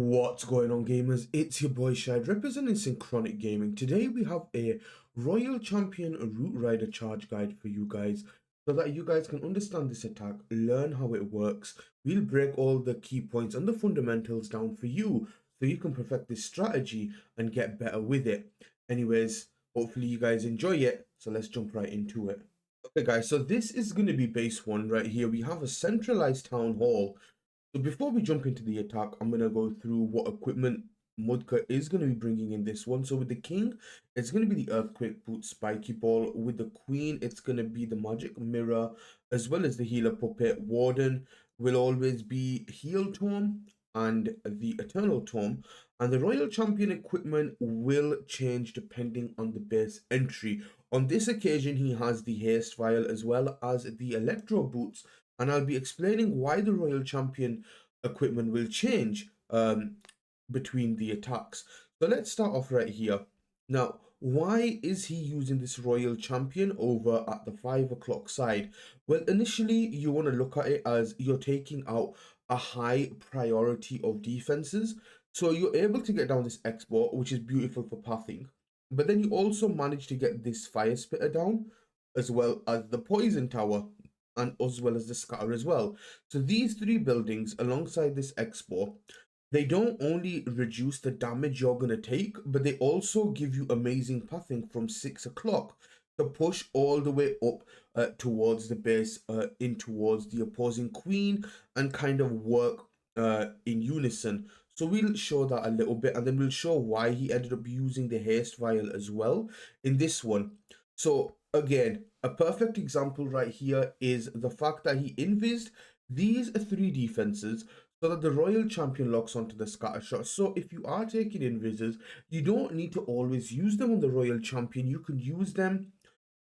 What's going on, gamers? It's your boy Shad representing Synchronic Gaming. Today we have a Royal Champion Root Rider charge guide for you guys so that you guys can understand this attack, learn how it works. We'll break all the key points and the fundamentals down for you so you can perfect this strategy and get better with it. Anyways, hopefully you guys enjoy it. So let's jump right into it. Okay guys, so this is going to be base one right here. We have a centralized town hall. So before we jump into the attack, I'm going to go through what equipment Mudka is going to be bringing in this one. So with the king, it's going to be the Earthquake Boot Spiky Ball. With the queen, it's going to be the Magic Mirror, as well as the Healer Puppet. Warden will always be Heal Tome and the Eternal Tome. And the Royal Champion equipment will change depending on the base entry. On this occasion, he has the Haste Vial as well as the Electro Boots, and I'll be explaining why the Royal Champion equipment will change between the attacks. So let's start off right here. Now, why is he using this Royal Champion over at the 5 o'clock side? Well, initially, you want to look at it as you're taking out a high priority of defenses. So you're able to get down this export, which is beautiful for pathing. But then you also manage to get this Fire Spitter down, as well as the Poison Tower, and as well as the Scatter as well. So these three buildings alongside this expo, they don't only reduce the damage you're going to take, but they also give you amazing pathing from 6 o'clock to push all the way up towards the base, in towards the opposing queen, and kind of work in unison. So we'll show that a little bit, and then we'll show why he ended up using the Haste Vial as well in this one. So again, a perfect example right here is the fact that he invised these three defenses so that the Royal Champion locks onto the scatter shot. So if you are taking invises, you don't need to always use them on the Royal Champion. You can use them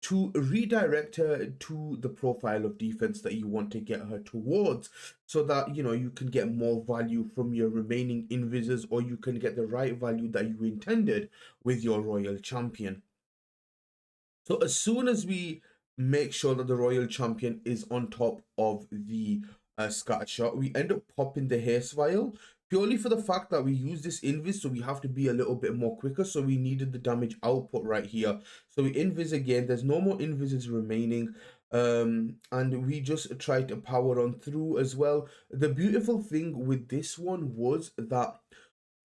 to redirect her to the profile of defense that you want to get her towards, so that you can get more value from your remaining invises, or you can get the right value that you intended with your Royal Champion. So as soon as we make sure that the Royal Champion is on top of the scatter shot, we end up popping the Haste Vial, purely for the fact that we use this invis, so we have to be a little bit more quicker. So we needed the damage output right here. So we invis again, there's no more invises remaining. And we just try to power on through as well. The beautiful thing with this one was that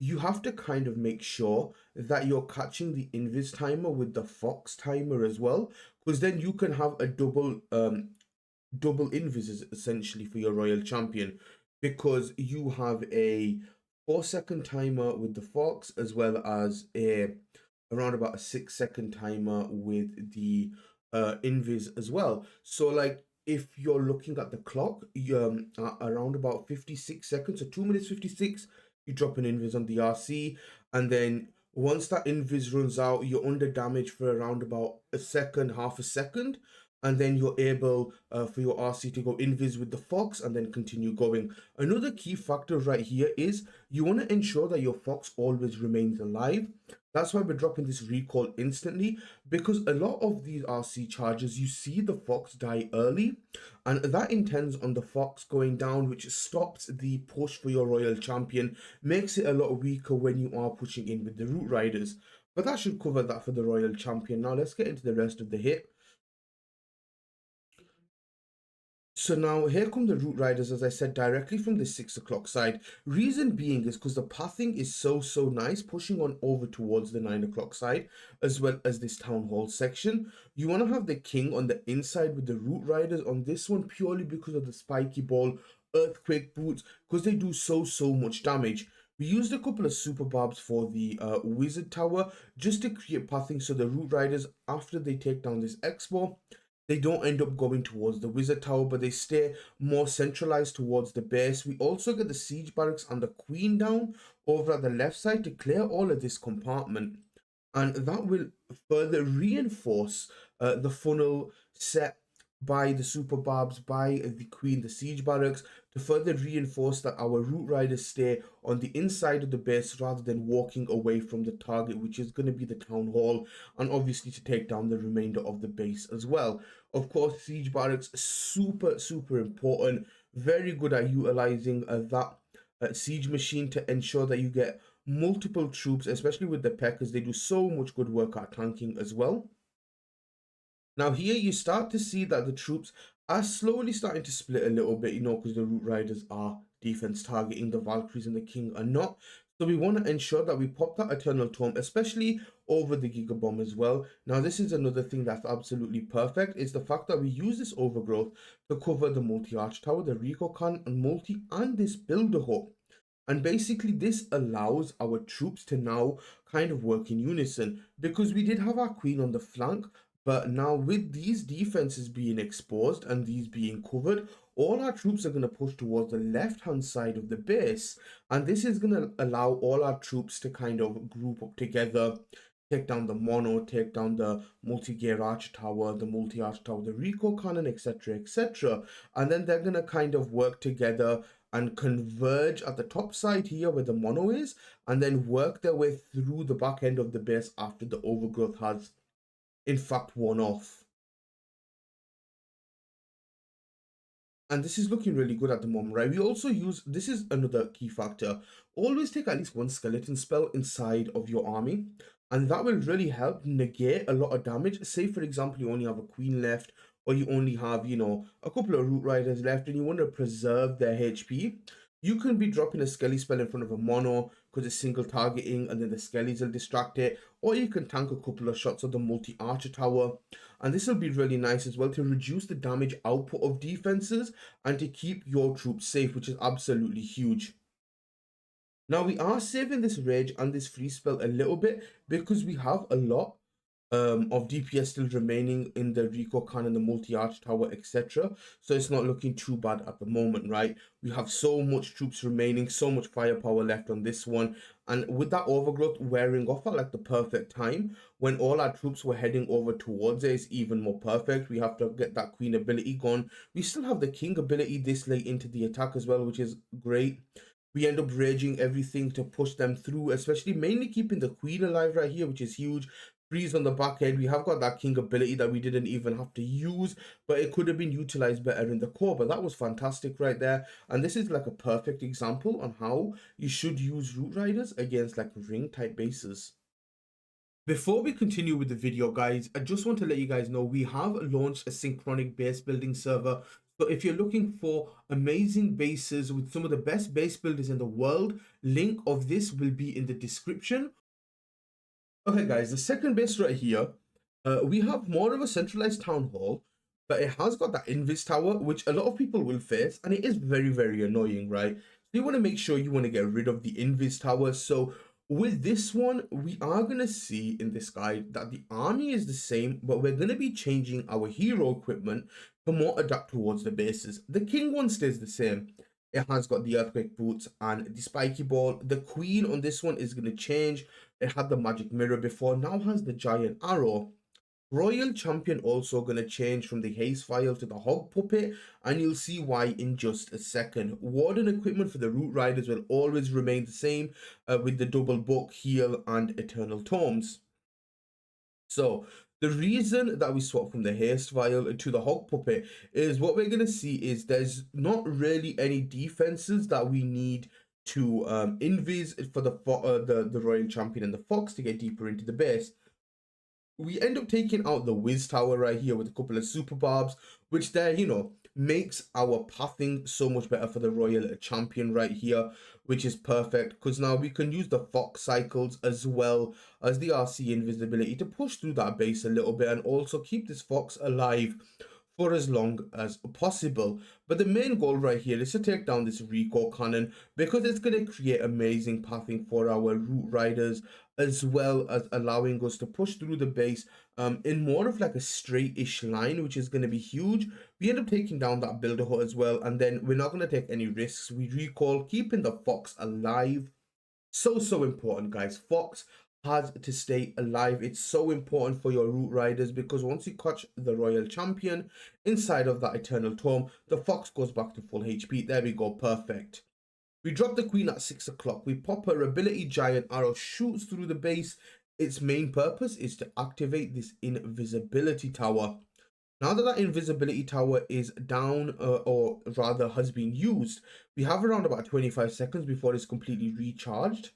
you have to kind of make sure that you're catching the invis timer with the fox timer as well, because then you can have a double invises essentially for your Royal Champion, because you have a 4-second timer with the fox, as well as around about a 6-second timer with the invis as well. So like, if you're looking at the clock, around about 56 seconds, so 2 minutes 56, you drop an invis on the RC, and then once that invis runs out, you're under damage for around about a second, half a second, and then you're able for your RC to go invis with the fox and then continue going. Another key factor right here is you want to ensure that your fox always remains alive. That's why we're dropping this recall instantly, because a lot of these RC charges, you see the fox die early, and that intends on the fox going down, which stops the push for your Royal Champion, makes it a lot weaker when you are pushing in with the Root Riders. But that should cover that for the Royal Champion. Now let's get into the rest of the hit. So now here come the Root Riders, as I said, directly from the 6 o'clock side. Reason being is because the pathing is so nice, pushing on over towards the 9 o'clock side, as well as this Town Hall section. You want to have the king on the inside with the Root Riders on this one, purely because of the Spiky Ball, Earthquake Boots, because they do so much damage. We used a couple of super barbs for the Wizard Tower just to create pathing, so the Root Riders, after they take down this Expo, they don't end up going towards the Wizard Tower, but they stay more centralized towards the base. We also get the Siege Barracks and the Queen down over at the left side to clear all of this compartment. And that will further reinforce the funnel set by the Super Barbs, by the Queen, the Siege Barracks, to further reinforce that our Root Riders stay on the inside of the base rather than walking away from the target, which is going to be the Town Hall, and obviously to take down the remainder of the base as well. Of course, Siege Barracks, super important, very good at utilizing that siege machine to ensure that you get multiple troops, especially with the Peckers. They do so much good work at tanking as well. Now here you start to see that the troops are slowly starting to split a little bit, because the Root Riders are defense targeting, the Valkyries and the King are not. So we want to ensure that we pop that Eternal Tome, especially over the Giga Bomb as well. Now this is another thing that's absolutely perfect, is the fact that we use this Overgrowth to cover the Multi-Arch Tower, the Recon and Multi, and this Builder Hut. And basically this allows our troops to now kind of work in unison, because we did have our queen on the flank, but now with these defenses being exposed and these being covered, all our troops are going to push towards the left hand side of the base, and this is going to allow all our troops to kind of group up together, take down the mono, take down the multi-gear arch tower, the multi-arch tower, the Rico cannon, etc, etc, and then they're going to kind of work together and converge at the top side here where the mono is, and then work their way through the back end of the base after the Overgrowth has in fact worn off. And this is looking really good at the moment, right? We also use, this is another key factor, always take at least one skeleton spell inside of your army, and that will really help negate a lot of damage. Say for example you only have a queen left, or you only have, a couple of root riders left, and you want to preserve their HP. You can be dropping a skelly spell in front of a mono because it's single targeting, and then the skellies will distract it, or you can tank a couple of shots of the multi-archer tower, and this will be really nice as well to reduce the damage output of defenses and to keep your troops safe, which is absolutely huge. Now we are saving this rage and this free spell a little bit because we have a lot of DPS still remaining in the Rico Khan and the multi-arch tower, etc. So it's not looking too bad at the moment, right? We have so much troops remaining, so much firepower left on this one, and with that Overgrowth wearing off at like the perfect time, when all our troops were heading over towards it, it's even more perfect. We have to get that Queen ability gone. We still have the King ability this late into the attack as well, which is great. We end up raging everything to push them through, especially mainly keeping the Queen alive right here, which is huge. Freeze on the back end. We have got that King ability that we didn't even have to use, but it could have been utilized better in the core. But that was fantastic right there. And this is like a perfect example on how you should use Root Riders against like ring type bases. Before we continue with the video, guys, I just want to let you guys know we have launched a Synchronic base building server. So if you're looking for amazing bases with some of the best base builders in the world, link of this will be in the description. Okay, guys, the second base right here, we have more of a centralized town hall, but it has got that invis tower, which a lot of people will face, and it is very, very annoying, right? So you want to make sure you want to get rid of the invis tower. So with this one, we are going to see in this guide that the army is the same, but we're going to be changing our hero equipment to more adapt towards the bases. The king one stays the same. It has got the earthquake boots and the spiky ball. The queen on this one is going to change. It had the magic mirror before, now has the giant arrow. Royal champion also going to change from the haste vial to the hog puppet, and you'll see why in just a second. Warden equipment for the root riders will always remain the same, with the double book, heal and eternal tomes. So the reason that we swap from the haste vial to the hog puppet is what we're going to see is there's not really any defenses that we need to invis for the royal champion and the fox to get deeper into the base. We end up taking out the whiz tower right here with a couple of super barbs, which there, makes our pathing so much better for the royal champion right here, which is perfect because now we can use the fox cycles as well as the RC invisibility to push through that base a little bit and also keep this fox alive for as long as possible. But the main goal right here is to take down this Rico cannon because it's going to create amazing pathing for our root riders, as well as allowing us to push through the base in more of like a straight-ish line, which is going to be huge. We end up taking down that builder hut as well, and then we're not going to take any risks. We recall, keeping the fox alive. So important, guys. Fox has to stay alive. It's so important for your root riders because once you catch the royal champion inside of that eternal tome, the fox goes back to full HP. There we go, perfect. We drop the queen at 6 o'clock. We pop her ability, giant arrow shoots through the base. Its main purpose is to activate this invisibility tower. Now that that invisibility tower is down, or rather has been used, we have around about 25 seconds before it's completely recharged.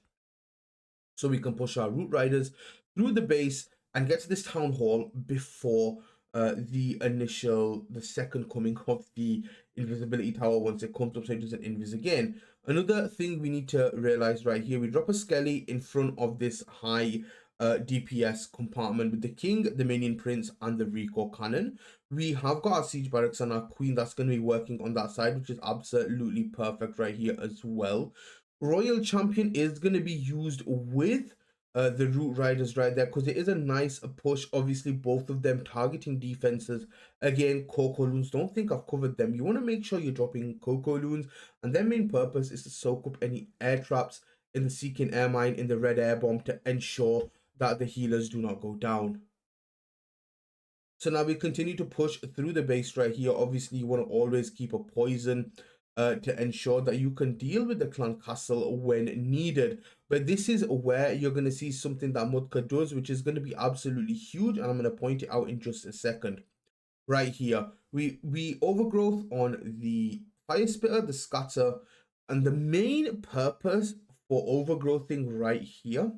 So we can push our root riders through the base and get to this town hall before the second coming of the invisibility tower once it comes up so it doesn't invis again. Another thing we need to realize right here, we drop a skelly in front of this high DPS compartment with the king, the minion prince, and the recoil cannon. We have got our siege barracks and our queen that's going to be working on that side, which is absolutely perfect right here as well. Royal Champion is going to be used with the Root Riders right there because it is a nice push. Obviously, both of them targeting defenses. Again, Coco Loons, don't think I've covered them. You want to make sure you're dropping Coco Loons, and their main purpose is to soak up any air traps in the Seeking Air Mine, in the Red Air Bomb to ensure that the healers do not go down. So now we continue to push through the base right here. Obviously, you want to always keep a poison to ensure that you can deal with the clan castle when needed. But this is where you're going to see something that Mutka does, which is going to be absolutely huge. And I'm going to point it out in just a second. Right here, we overgrowth on the fire spitter, the scatter, and the main purpose for overgrowthing right here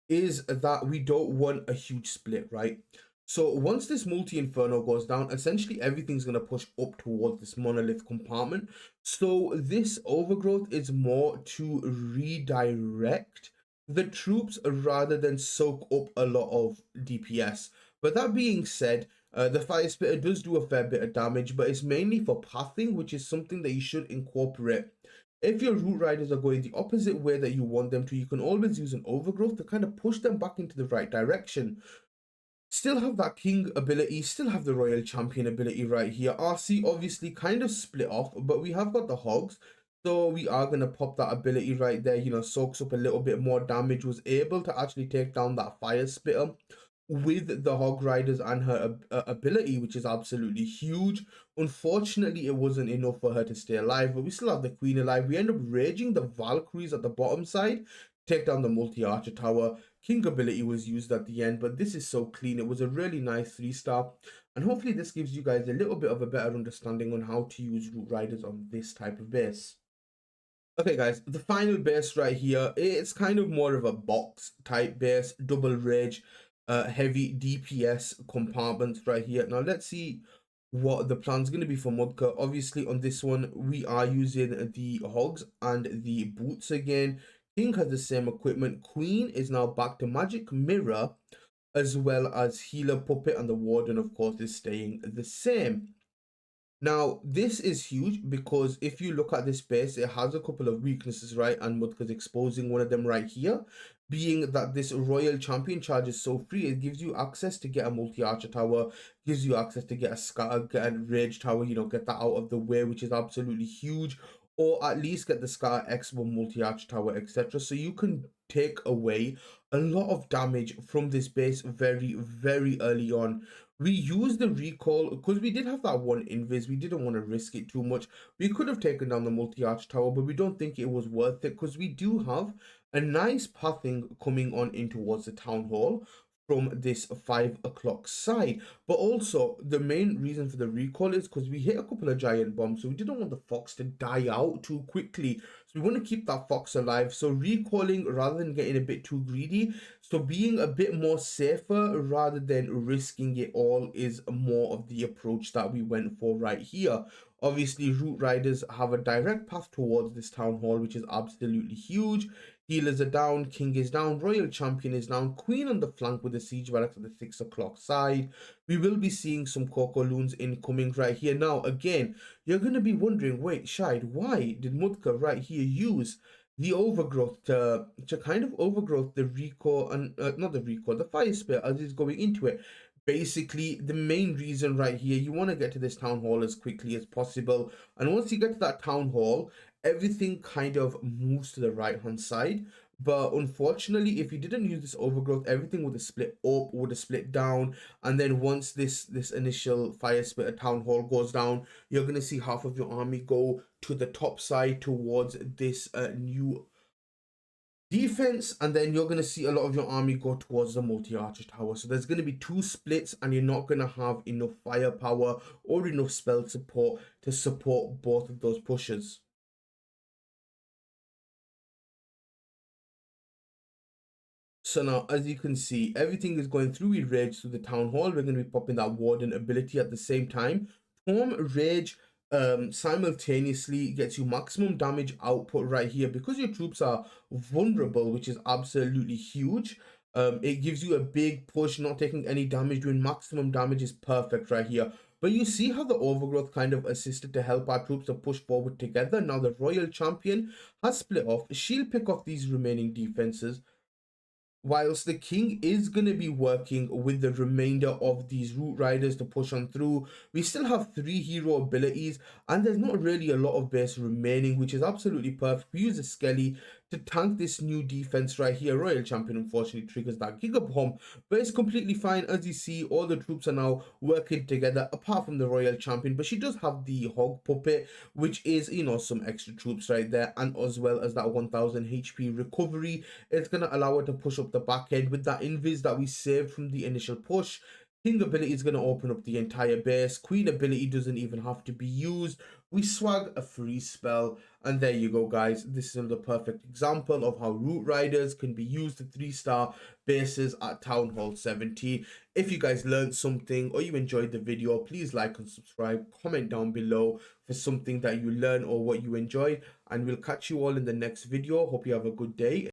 is that we don't want a huge split, right? So once this multi-inferno goes down, essentially everything's going to push up towards this monolith compartment. So this overgrowth is more to redirect the troops rather than soak up a lot of DPS. But that being said, the fire spitter does do a fair bit of damage, but it's mainly for pathing, which is something that you should incorporate. If your root riders are going the opposite way that you want them to, you can always use an overgrowth to kind of push them back into the right direction. Still have that king ability, still have the royal champion ability right here. RC obviously kind of split off, but we have got the hogs. So we are going to pop that ability right there, you know, soaks up a little bit more damage, was able to actually take down that fire spitter with the hog riders and her ability, which is absolutely huge. Unfortunately, it wasn't enough for her to stay alive, but we still have the queen alive. We end up raging the Valkyries at the bottom side, take down the multi-archer tower. King ability was used at the end, but this is so clean. It was a really nice 3-star, and hopefully this gives you guys a little bit of a better understanding on how to use root riders on this type of base. Okay guys, the final base right here, it's kind of more of a box type base, double rage, heavy DPS compartments right here. Now let's see what the plan's going to be for Mudka. Obviously on this one, we are using the hogs and the boots again. King has the same equipment. Queen is now back to magic mirror, as well as healer puppet, and the warden of course is staying the same. Now, this is huge because if you look at this base, it has a couple of weaknesses, right? And Mutka's exposing one of them right here, being that this Royal Champion charge is so free. It gives you access to get a multi-archer tower, gives you access to get a scatter, get a rage tower, you know, get that out of the way, which is absolutely huge. Or at least get the scatter X1 multi-archer tower, etc. So you can take away a lot of damage from this base very, very early on. We used the recall because we did have that one invis. We didn't want to risk it too much. We could have taken down the multi-arch tower, but we don't think it was worth it because we do have a nice pathing coming on in towards the town hall from this 5 o'clock side. But also the main reason for the recall is because we hit a couple of giant bombs, so we didn't want the fox to die out too quickly. So we want to keep that fox alive. So recalling rather than getting a bit too greedy, so being a bit more safer rather than risking it all is more of the approach that we went for right here. Obviously, root riders have a direct path towards this town hall, which is absolutely huge. Healers are down, king is down, royal champion is down, queen on the flank with the siege barracks at the 6 o'clock side. We will be seeing some Coco Loons incoming right here. Now, again, you're going to be wondering, wait, Shide, why did Mutka right here use the overgrowth to kind of overgrowth the recall and not the recall, the fire spirit as it's going into it? Basically, the main reason right here, you want to get to this town hall as quickly as possible, and once you get to that town hall, everything kind of moves to the right hand side. But unfortunately, if you didn't use this overgrowth, everything would have split up, would have split down, and then once this initial fire spitter town hall goes down, you're going to see half of your army go to the top side towards this new defense, and then you're going to see a lot of your army go towards the multi-archer tower. So there's going to be two splits, and you're not going to have enough firepower or enough spell support to support both of those pushes. So now, as you can see, everything is going through with Rage through the Town Hall. We're going to be popping that Warden ability at the same time. Storm Rage simultaneously gets you maximum damage output right here. Because your troops are vulnerable, which is absolutely huge, it gives you a big push. Not taking any damage, doing maximum damage is perfect right here. But you see how the overgrowth kind of assisted to help our troops to push forward together. Now the Royal Champion has split off. She'll pick off these remaining defenses, whilst the king is going to be working with the remainder of these root riders to push on through. We still have 3 hero abilities, and there's not really a lot of base remaining, which is absolutely perfect. We use a Skelly to tank this new defense right here. Royal Champion unfortunately triggers that Giga Bomb, but it's completely fine. As you see, all the troops are now working together apart from the Royal Champion, but she does have the Hog Puppet, which is, you know, some extra troops right there, and as well as that 1000 HP recovery. It's going to allow her to push up the back end with that invis that we saved from the initial push. King ability is going to open up the entire base. Queen ability doesn't even have to be used. We swag a free spell, and there you go, guys. This is the perfect example of how root riders can be used to 3-star bases at Town Hall 17. If you guys learned something or you enjoyed the video, please like and subscribe. Comment down below for something that you learned or what you enjoyed, and we'll catch you all in the next video. Hope you have a good day.